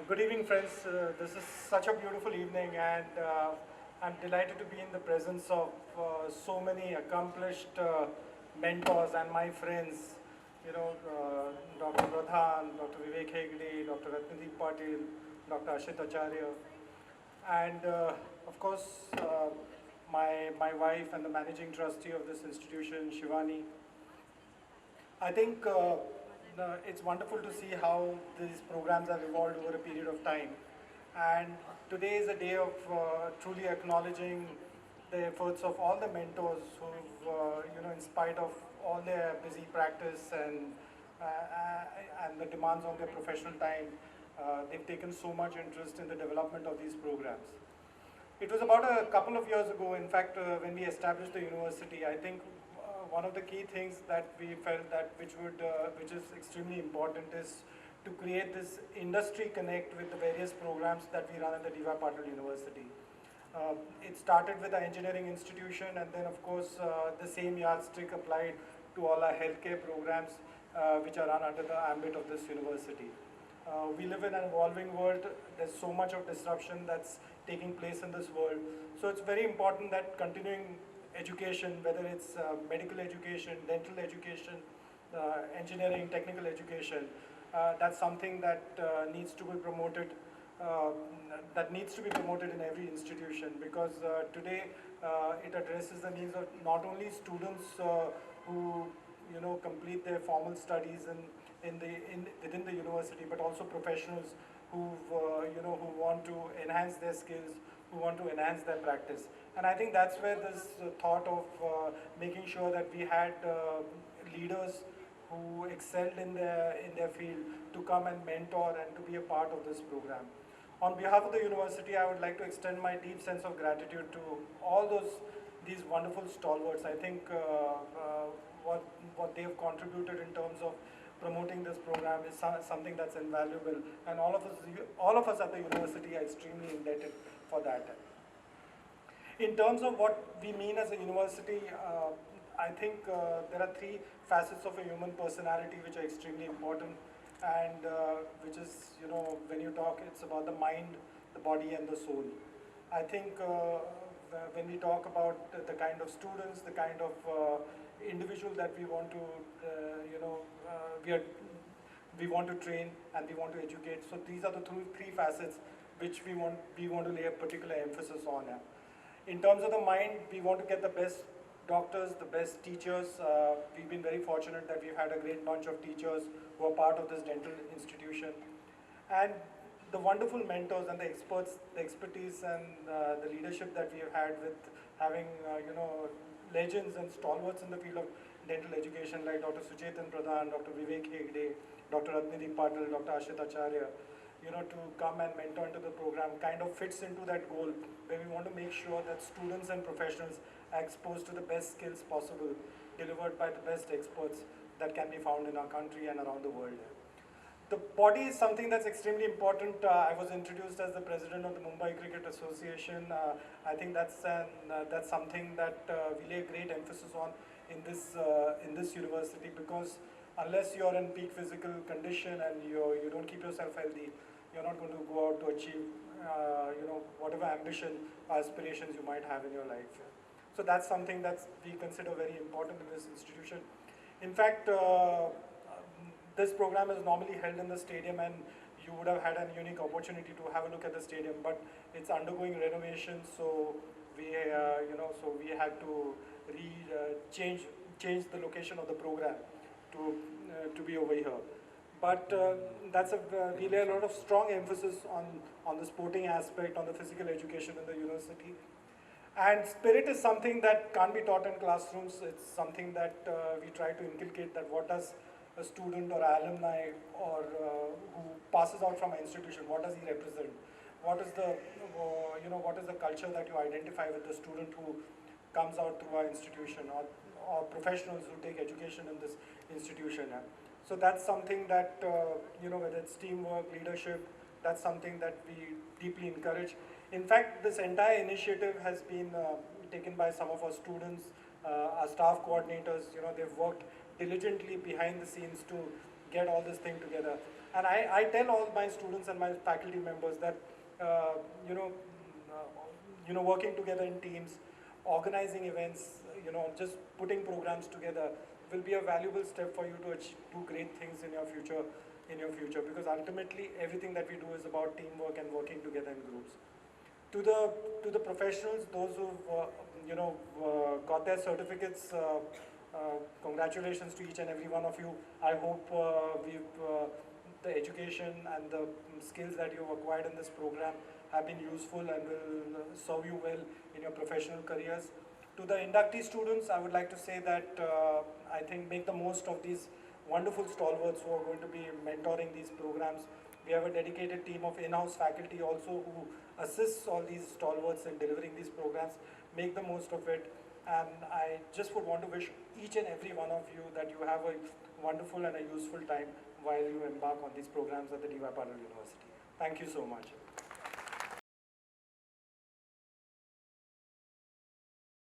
Good evening, friends. This is such a beautiful evening, and I'm delighted to be in the presence of so many accomplished mentors and my friends. Dr. Pradhan, Dr. Vivek Hegde, Dr. Ratnadeep Patil, Dr. Ashit Acharya, and of course, my wife and the managing trustee of this institution, Shivani. I think it's wonderful to see how these programs have evolved over a period of time. And today is a day of truly acknowledging the efforts of all the mentors who, in spite of all their busy practice and the demands on their professional time, they've taken so much interest in the development of these programs. It was about a couple of years ago, in fact, when we established the university. I think one of the key things that we felt that which is extremely important is to create this industry connect with the various programs that we run at the D.Y. Patil University. It started with the engineering institution, and then of course the same yardstick applied to all our healthcare programs which are run under the ambit of this university. We live in an evolving world. There's so much of disruption that's taking place in this world. So it's very important that continuing education, whether it's medical education, dental education, engineering, technical education, that's something that needs to be promoted. Uh, that needs to be promoted in every institution, because today it addresses the needs of not only students who complete their formal studies within the university, but also professionals who want to enhance their skills, who want to enhance their practice. And I think that's where this thought of making sure that we had leaders who excelled in their field to come and mentor and to be a part of this program. On behalf of the university, I would like to extend my deep sense of gratitude to all these wonderful stalwarts. I think what they have contributed in terms of promoting this program is something that's invaluable, and all of us at the university are extremely indebted for that. In terms of what we mean as a university, I think there are three facets of a human personality which are extremely important, and which is, when you talk, it's about the mind, the body, and the soul. I think when we talk about the kind of students, the kind of individual that we want to, we want to train and we want to educate. So these are the three facets which we want to lay a particular emphasis on. In terms of the mind, we want to get the best doctors, the best teachers. We've been very fortunate that we've had a great bunch of teachers who are part of this dental institution. And the wonderful mentors and the experts, the expertise and the leadership that we have had with having, legends and stalwarts in the field of dental education like Dr. Suchetan Pradhan, Dr. Vivek Hegde, Dr. Ratnadeep Patil, Dr. Ashit Acharya, to come and mentor into the program kind of fits into that goal, where we want to make sure that students and professionals are exposed to the best skills possible, delivered by the best experts that can be found in our country and around the world. The body is something that's extremely important. I was introduced as the president of the Mumbai Cricket Association. I think that's something that we lay great emphasis on in this university, because unless you're in peak physical condition and you don't keep yourself healthy, you're not going to go out to achieve whatever ambition or aspirations you might have in your life. So that's something that we consider very important in this institution. In fact, this program is normally held in the stadium, and you would have had a unique opportunity to have a look at the stadium, but it's undergoing renovation, so we had to change the location of the program to be over here. But we lay a lot of strong emphasis on the sporting aspect, on the physical education in the university. And spirit is something that can't be taught in classrooms. It's something that we try to inculcate, that what does a student or alumni or who passes out from an institution, what does he represent? What is the culture that you identify with the student who comes out through our institution, or professionals who take education in this institution? So that's something that, whether it's teamwork, leadership, that's something that we deeply encourage. In fact, this entire initiative has been taken by some of our students, our staff coordinators. They've worked diligently behind the scenes to get all this thing together. And I tell all my students and my faculty members that, uh, you know, working together in teams, organizing events, just putting programs together will be a valuable step for you to do great things in your future. Because ultimately everything that we do is about teamwork and working together in groups. To the professionals, those who've got their certificates, congratulations to each and every one of you. I hope the education and the skills that you've acquired in this program have been useful and will serve you well in your professional careers. To the inductee students, I would like to say that I think make the most of these wonderful stalwarts who are going to be mentoring these programs. We have a dedicated team of in-house faculty also who assists all these stalwarts in delivering these programs. Make the most of it. And I just would want to wish each and every one of you that you have a wonderful and a useful time while you embark on these programs at the D.Y. Patil University. Thank you so much.